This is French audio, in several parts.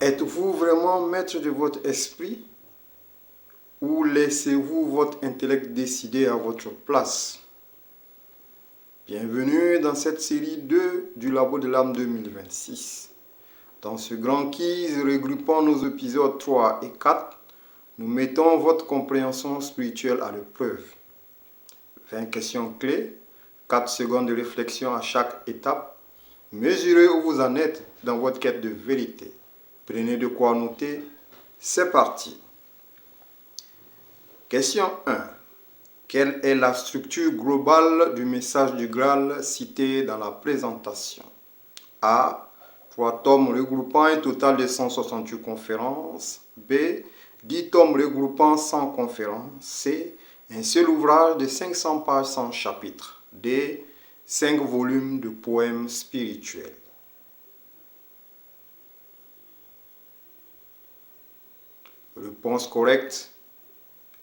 Êtes-vous vraiment maître de votre esprit ou laissez-vous votre intellect décider à votre place? Bienvenue dans cette série 2 du Labo de l'âme 2026. Dans ce grand quiz regroupant nos épisodes 3 et 4, nous mettons votre compréhension spirituelle à l'épreuve. 20 questions clés, 4 secondes de réflexion à chaque étape. Mesurez où vous en êtes dans votre quête de vérité. Prenez de quoi noter. C'est parti. Question 1. Quelle est la structure globale du message du Graal cité dans la présentation? A. 3 tomes regroupant un total de 168 conférences. B. 10 tomes regroupant 100 conférences. C. Un seul ouvrage de 500 pages sans chapitre. D. 5 volumes de poèmes spirituels. Réponse correcte.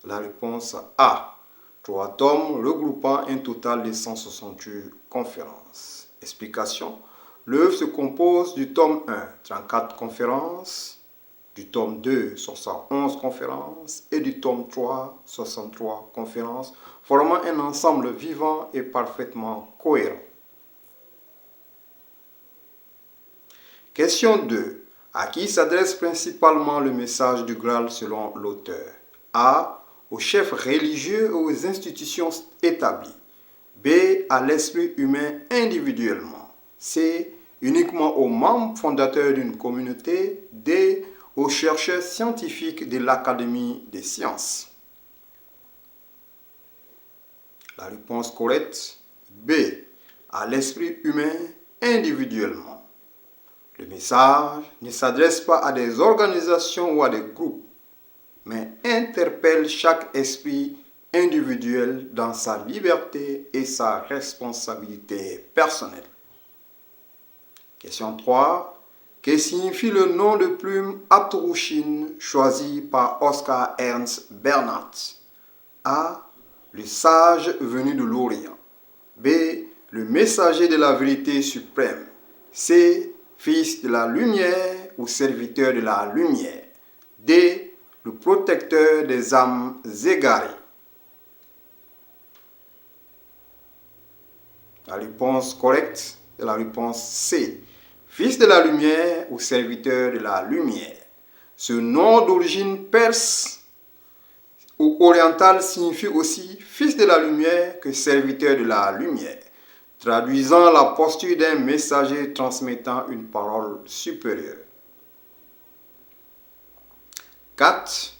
La réponse A. 3 tomes regroupant un total de 168 conférences. Explication. L'œuvre se compose du tome 1, 34 conférences, du tome 2, 71 conférences et du tome 3, 63 conférences, formant un ensemble vivant et parfaitement cohérent. Question 2. À qui s'adresse principalement le message du Graal selon l'auteur? A. Aux chefs religieux et aux institutions établies. B. À l'esprit humain individuellement. C. Uniquement aux membres fondateurs d'une communauté. D. Aux chercheurs scientifiques de l'Académie des sciences. La réponse correcte, B. À l'esprit humain individuellement. Le message ne s'adresse pas à des organisations ou à des groupes, mais interpelle chaque esprit individuel dans sa liberté et sa responsabilité personnelle. Question 3. Que signifie le nom de plume Atrushin choisi par Oscar Ernst Bernhardt? A. Le sage venu de l'Orient. B. Le messager de la vérité suprême. C. Fils de la lumière ou serviteur de la lumière. D. Le protecteur des âmes égarées. La réponse correcte est la réponse C. Fils de la lumière ou serviteur de la lumière. Ce nom d'origine perse ou orientale signifie aussi fils de la lumière que serviteur de la lumière, traduisant la posture d'un messager transmettant une parole supérieure. 4.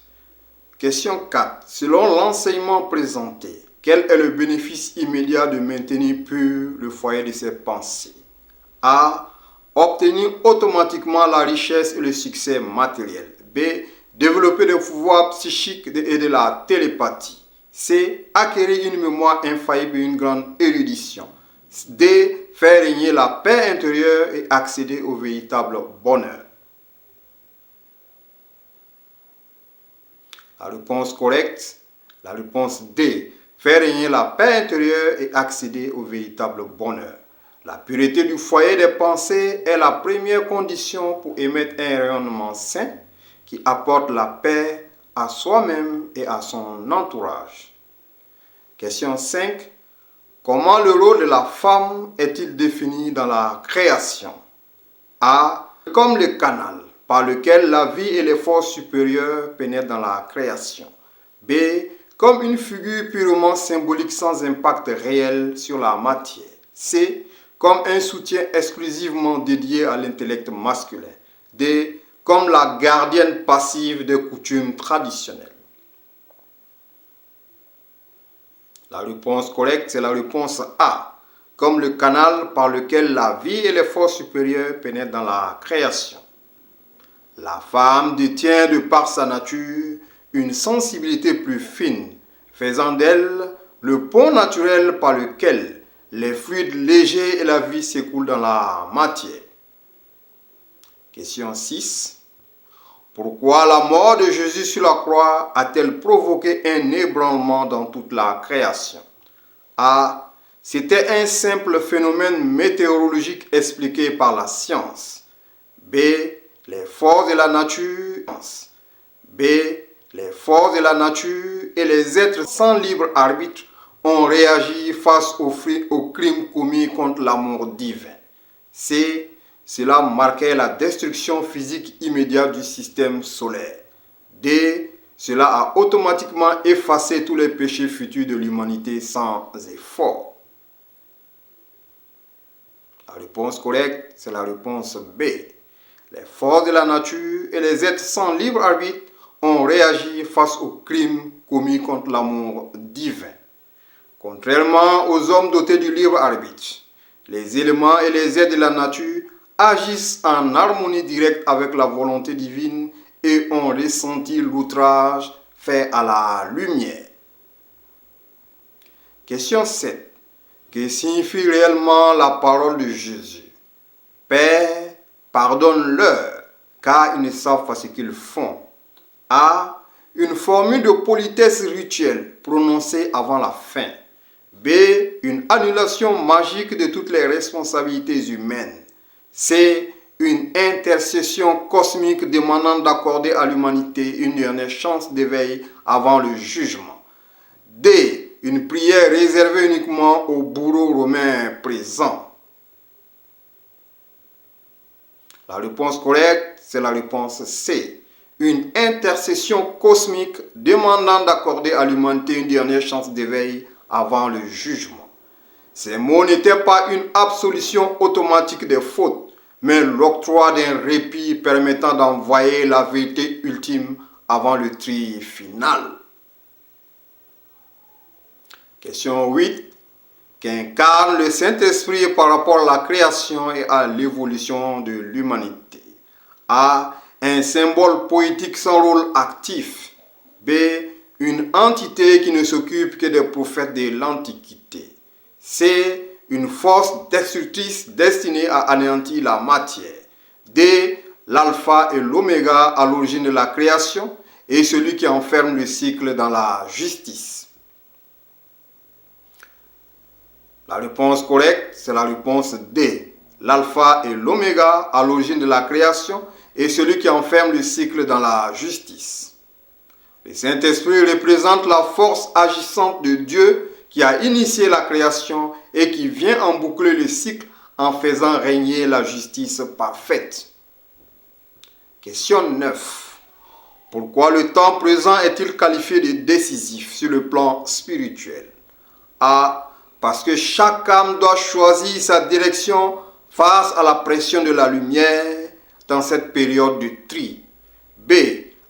Question 4. Selon l'enseignement présenté, quel est le bénéfice immédiat de maintenir pur le foyer de ses pensées? A. Obtenir automatiquement la richesse et le succès matériel. B. Développer des pouvoirs psychiques et de la télépathie. C. Acquérir une mémoire infaillible et une grande érudition. D. Faire régner la paix intérieure et accéder au véritable bonheur. La réponse correcte, la réponse D. Faire régner la paix intérieure et accéder au véritable bonheur. La pureté du foyer des pensées est la première condition pour émettre un rayonnement sain qui apporte la paix à soi-même et à son entourage. Question 5. Comment le rôle de la femme est-il défini dans la création? A. Comme le canal par lequel la vie et les forces supérieures pénètrent dans la création. B. Comme une figure purement symbolique sans impact réel sur la matière. C. Comme un soutien exclusivement dédié à l'intellect masculin. D. Comme la gardienne passive des coutumes traditionnelles. La réponse correcte, c'est la réponse A. Comme le canal par lequel la vie et les forces supérieures pénètrent dans la création. La femme détient de par sa nature une sensibilité plus fine, faisant d'elle le pont naturel par lequel les fluides légers et la vie s'écoulent dans la matière. Question 6. Pourquoi la mort de Jésus sur la croix a-t-elle provoqué un ébranlement dans toute la création? A. C'était un simple phénomène météorologique expliqué par la science. B. les forces de la nature. B. Les forces de la nature et les êtres sans libre arbitre ont réagi face aux crimes commis contre l'amour divin. C. Cela marquait la destruction physique immédiate du système solaire. D. Cela a automatiquement effacé tous les péchés futurs de l'humanité sans effort. La réponse correcte, c'est la réponse B. Les forces de la nature et les êtres sans libre arbitre ont réagi face aux crimes commis contre l'amour divin. Contrairement aux hommes dotés du libre arbitre, les éléments et les êtres de la nature agissent en harmonie directe avec la volonté divine et ont ressenti l'outrage fait à la lumière. Question 7. Que signifie réellement la parole de Jésus? Père, pardonne-leur, car ils ne savent pas ce qu'ils font. A. Une formule de politesse rituelle prononcée avant la fin. B. Une annulation magique de toutes les responsabilités humaines. C. Une intercession cosmique demandant d'accorder à l'humanité une dernière chance d'éveil avant le jugement. D. Une prière réservée uniquement aux bourreaux romains présents. La réponse correcte, c'est la réponse C. Une intercession cosmique demandant d'accorder à l'humanité une dernière chance d'éveil avant le jugement. Ces mots n'étaient pas une absolution automatique des fautes, mais l'octroi d'un répit permettant d'envoyer la vérité ultime avant le tri final. Question 8. Qu'incarne le Saint-Esprit par rapport à la création et à l'évolution de l'humanité? A. Un symbole poétique sans rôle actif. B. Une entité qui ne s'occupe que des prophètes de l'Antiquité. C. Une force destructrice destinée à anéantir la matière. D. L'alpha et l'oméga à l'origine de la création et celui qui enferme le cycle dans la justice. La réponse correcte, c'est la réponse D. L'alpha et l'oméga à l'origine de la création et celui qui enferme le cycle dans la justice. Le Saint-Esprit représente la force agissante de Dieu qui a initié la création et qui vient emboucler le cycle en faisant régner la justice parfaite. Question 9. Pourquoi le temps présent est-il qualifié de décisif sur le plan spirituel? A. Parce que chaque âme doit choisir sa direction face à la pression de la lumière dans cette période de tri. B.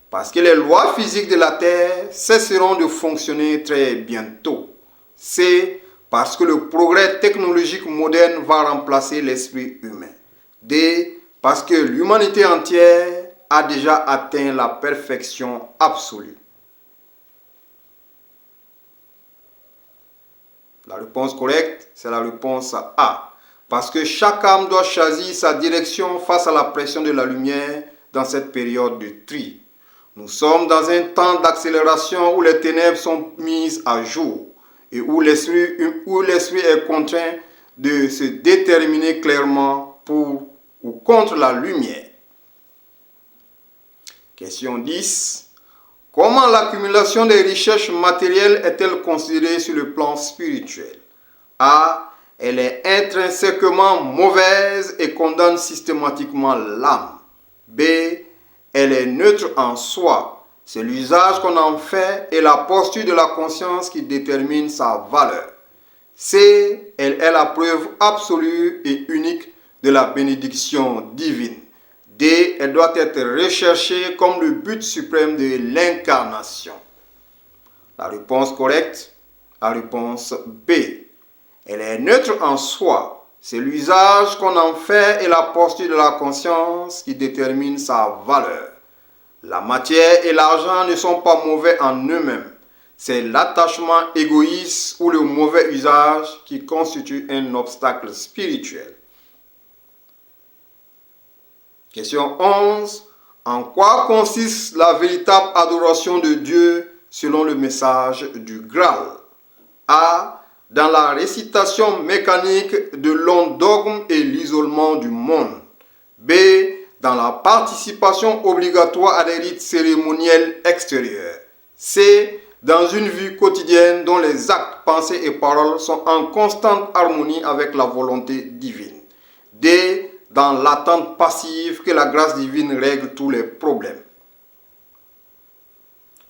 Parce que les lois physiques de la Terre cesseront de fonctionner très bientôt. C. Parce que le progrès technologique moderne va remplacer l'esprit humain. D. Parce que l'humanité entière a déjà atteint la perfection absolue. La réponse correcte, c'est la réponse A. Parce que chaque âme doit choisir sa direction face à la pression de la lumière dans cette période de tri. Nous sommes dans un temps d'accélération où les ténèbres sont mises à jour et où l'esprit est contraint de se déterminer clairement pour ou contre la lumière. Question 10. Comment l'accumulation des richesses matérielles est-elle considérée sur le plan spirituel? A. Elle est intrinsèquement mauvaise et condamne systématiquement l'âme. B. Elle est neutre en soi. C'est l'usage qu'on en fait et la posture de la conscience qui détermine sa valeur. C. Elle est la preuve absolue et unique de la bénédiction divine. D. Elle doit être recherchée comme le but suprême de l'incarnation. La réponse correcte, la réponse B. Elle est neutre en soi. C'est l'usage qu'on en fait et la posture de la conscience qui détermine sa valeur. La matière et l'argent ne sont pas mauvais en eux-mêmes. C'est l'attachement égoïste ou le mauvais usage qui constitue un obstacle spirituel. Question 11. En quoi consiste la véritable adoration de Dieu selon le message du Graal? A. Dans la récitation mécanique de longs dogmes et l'isolement du monde. B. Dans dans la participation obligatoire à des rites cérémoniels extérieurs. C. Dans une vie quotidienne dont les actes, pensées et paroles sont en constante harmonie avec la volonté divine. D. Dans l'attente passive que la grâce divine règle tous les problèmes.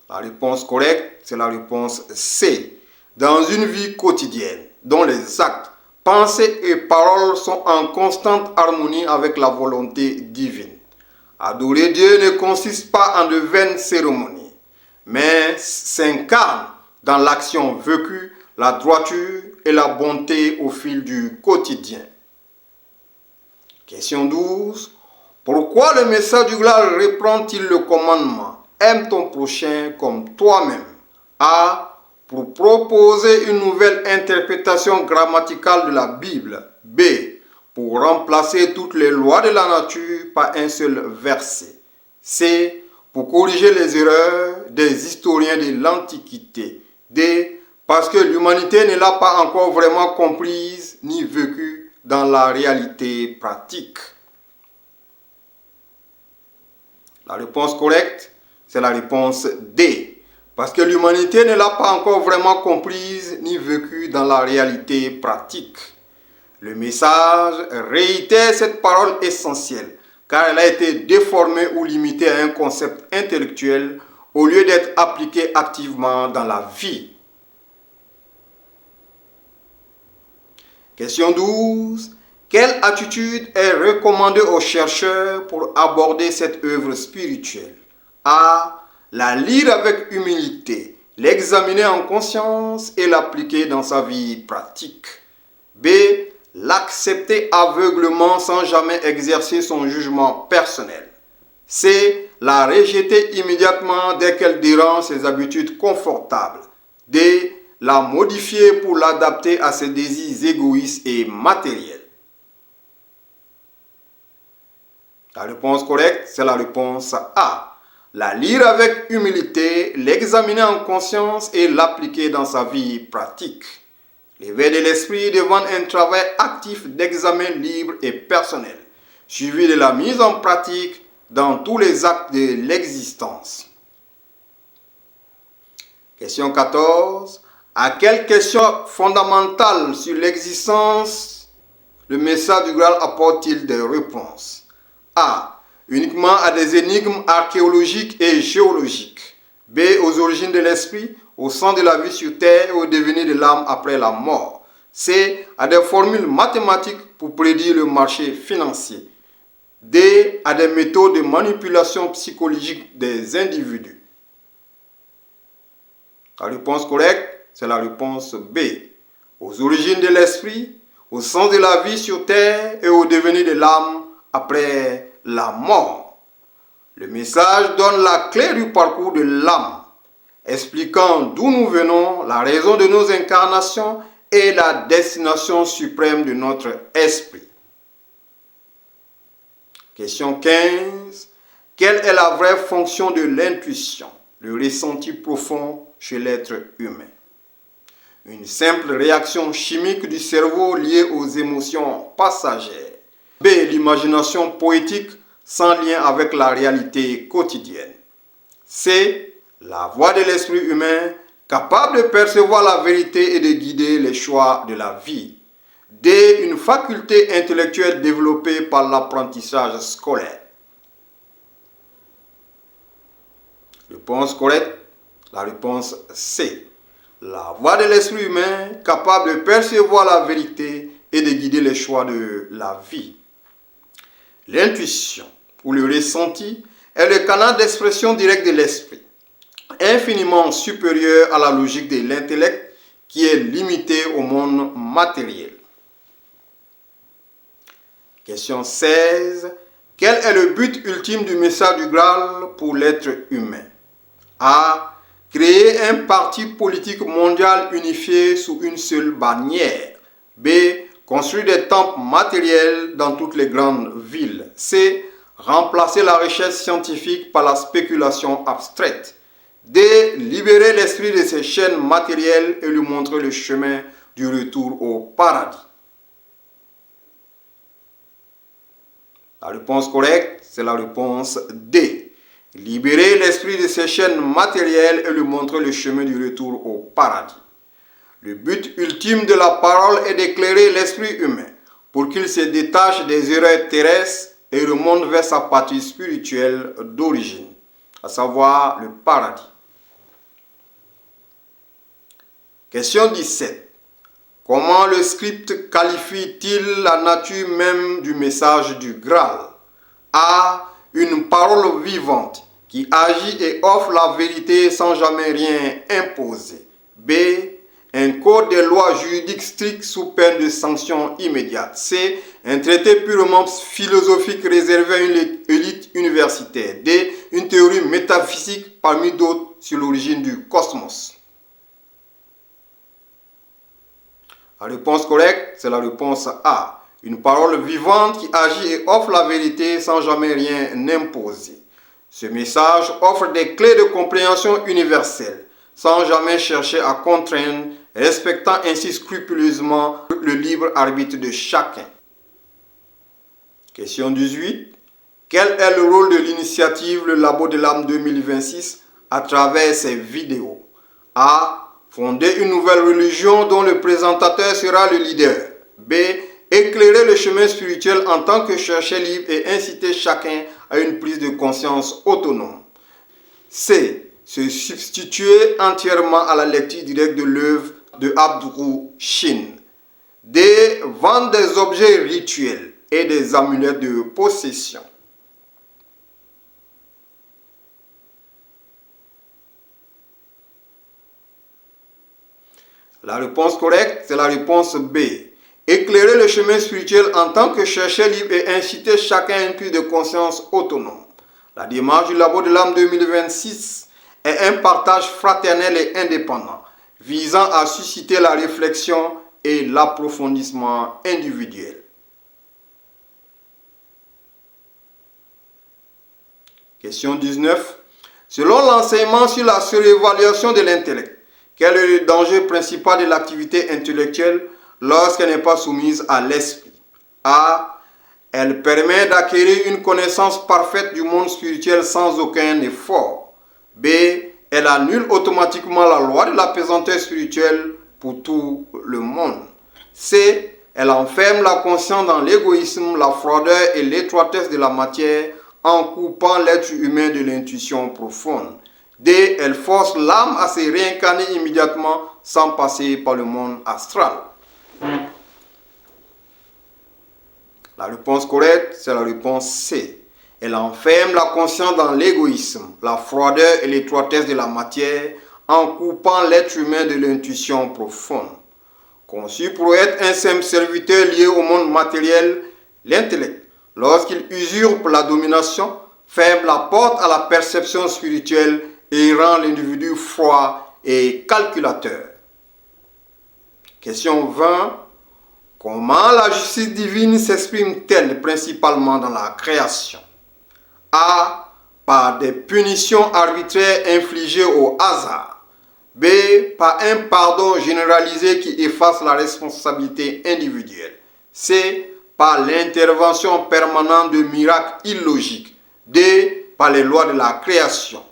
La réponse correcte, c'est la réponse C. Dans une vie quotidienne dont les actes, pensées et paroles sont en constante harmonie avec la volonté divine. Adorer Dieu ne consiste pas en de vaines cérémonies, mais s'incarne dans l'action vécue, la droiture et la bonté au fil du quotidien. Question 12. Pourquoi le message du Graal reprend-il le commandement « Aime ton prochain comme toi-même » A. Pour proposer une nouvelle interprétation grammaticale de la Bible. B. Pour remplacer toutes les lois de la nature par un seul verset. C. Pour corriger les erreurs des historiens de l'Antiquité. D. Parce que l'humanité ne l'a pas encore vraiment comprise ni vécue dans la réalité pratique. La réponse correcte, c'est la réponse D. Parce que l'humanité ne l'a pas encore vraiment comprise ni vécue dans la réalité pratique. Le message réitère cette parole essentielle, car elle a été déformée ou limitée à un concept intellectuel au lieu d'être appliquée activement dans la vie. Question 12. Quelle attitude est recommandée aux chercheurs pour aborder cette œuvre spirituelle? A. La lire avec humilité, l'examiner en conscience et l'appliquer dans sa vie pratique. B. L'accepter aveuglement sans jamais exercer son jugement personnel. C. La rejeter immédiatement dès qu'elle dérange ses habitudes confortables. D. La modifier pour l'adapter à ses désirs égoïstes et matériels. La réponse correcte, c'est la réponse A. La lire avec humilité, l'examiner en conscience et l'appliquer dans sa vie pratique. L'éveil de l'esprit demande un travail actif d'examen libre et personnel, suivi de la mise en pratique dans tous les actes de l'existence. Question 14. À quelle question fondamentale sur l'existence le message du Graal apporte-t-il des réponses? A. Uniquement à des énigmes archéologiques et géologiques. B. Aux origines de l'esprit, au sens de la vie sur terre et au devenir de l'âme après la mort. C. À des formules mathématiques pour prédire le marché financier. D. À des méthodes de manipulation psychologique des individus. La réponse correcte, c'est la réponse B. Aux origines de l'esprit, au sens de la vie sur terre et au devenir de l'âme après la mort. Le message donne la clé du parcours de l'âme, expliquant d'où nous venons, la raison de nos incarnations et la destination suprême de notre esprit. Question 15. Quelle est la vraie fonction de l'intuition, le ressenti profond chez l'être humain? Une simple réaction chimique du cerveau liée aux émotions passagères. B. L'imagination poétique sans lien avec la réalité quotidienne. C. La voix de l'esprit humain capable de percevoir la vérité et de guider les choix de la vie. D. Une faculté intellectuelle développée par l'apprentissage scolaire. Réponse correcte, la réponse C. La voix de l'esprit humain capable de percevoir la vérité et de guider les choix de la vie. L'intuition ou le ressenti est le canal d'expression directe de l'esprit, infiniment supérieur à la logique de l'intellect qui est limité au monde matériel. Question 16. Quel est le but ultime du message du Graal pour l'être humain? A. Créer un parti politique mondial unifié sous une seule bannière. B. Construire des temples matériels dans toutes les grandes villes. C. Remplacer la recherche scientifique par la spéculation abstraite. D. Libérer l'esprit de ses chaînes matérielles et lui montrer le chemin du retour au paradis. La réponse correcte, c'est la réponse D. Libérer l'esprit de ses chaînes matérielles et lui montrer le chemin du retour au paradis. Le but ultime de la parole est d'éclairer l'esprit humain pour qu'il se détache des erreurs terrestres et remonte vers sa patrie spirituelle d'origine, à savoir le paradis. Question 17. Comment le script qualifie-t-il la nature même du message du Graal? A. Une parole vivante qui agit et offre la vérité sans jamais rien imposer. B. Un code des lois juridiques strictes sous peine de sanctions immédiates. C. Un traité purement philosophique réservé à une élite universitaire. D. Une théorie métaphysique parmi d'autres sur l'origine du cosmos. La réponse correcte, c'est la réponse A. Une parole vivante qui agit et offre la vérité sans jamais rien imposer. Ce message offre des clés de compréhension universelle, sans jamais chercher à contraindre, respectant ainsi scrupuleusement le libre arbitre de chacun. Question 18. Quel est le rôle de l'initiative Le Labo de l'âme 2026 à travers ses vidéos? A. Fonder une nouvelle religion dont le présentateur sera le leader. B. Éclairer le chemin spirituel en tant que chercheur libre et inciter chacun à une prise de conscience autonome. C. Se substituer entièrement à la lecture directe de l'œuvre de Abdrou Shin. D. Vendre des objets rituels et des amulettes de possession. La réponse correcte, c'est la réponse B. Éclairer le chemin spirituel en tant que chercheur libre et inciter chacun à une prise de conscience autonome. La démarche du Labo de l'âme 2026 est un partage fraternel et indépendant, visant à susciter la réflexion et l'approfondissement individuel. Question 19. Selon l'enseignement sur la surévaluation de l'intellect, quel est le danger principal de l'activité intellectuelle lorsqu'elle n'est pas soumise à l'esprit? A. Elle permet d'acquérir une connaissance parfaite du monde spirituel sans aucun effort. B. Elle annule automatiquement la loi de la pesanteur spirituelle pour tout le monde. C. Elle enferme la conscience dans l'égoïsme, la froideur et l'étroitesse de la matière en coupant l'être humain de l'intuition profonde. D. Elle force l'âme à se réincarner immédiatement sans passer par le monde astral. La réponse correcte, c'est la réponse C. Elle enferme la conscience dans l'égoïsme, la froideur et l'étroitesse de la matière en coupant l'être humain de l'intuition profonde. Conçu pour être un simple serviteur lié au monde matériel, l'intellect, lorsqu'il usurpe la domination, ferme la porte à la perception spirituelle et rend l'individu froid et calculateur. Question 20. Comment la justice divine s'exprime-t-elle principalement dans la création? A. Par des punitions arbitraires infligées au hasard. B. Par un pardon généralisé qui efface la responsabilité individuelle. C. Par l'intervention permanente de miracles illogiques. D. Par les lois de la création.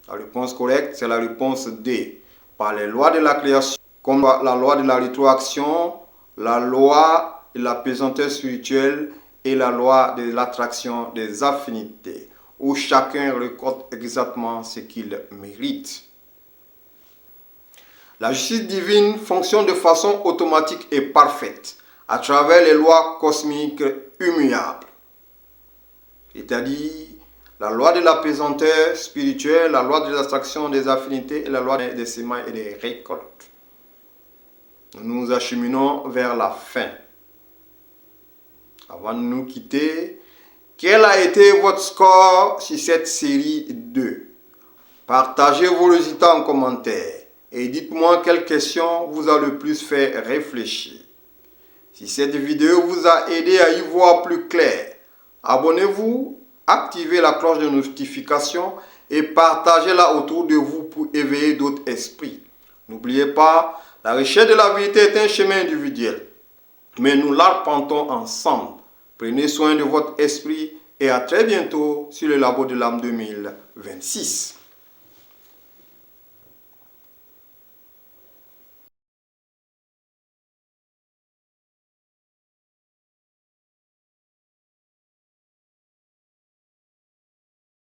La réponse correcte, c'est la réponse D. Par les lois de la création, comme la loi de la rétroaction, la loi de la pesanteur spirituelle et la loi de l'attraction des affinités, où chacun récolte exactement ce qu'il mérite. La justice divine fonctionne de façon automatique et parfaite à travers les lois cosmiques immuables, c'est-à-dire la loi de la pesanteur spirituelle, la loi de l'attraction des affinités et la loi des semences et des récoltes. Nous nous acheminons vers la fin. Avant de nous quitter, quel a été votre score sur cette série 2? Partagez vos résultats en commentaire et dites-moi quelle question vous a le plus fait réfléchir. Si cette vidéo vous a aidé à y voir plus clair, abonnez-vous, activez la cloche de notification et partagez-la autour de vous pour éveiller d'autres esprits. N'oubliez pas, la recherche de la vérité est un chemin individuel, mais nous l'arpentons ensemble Prenez soin de votre esprit et à très bientôt sur le Labo de l'âme 2026.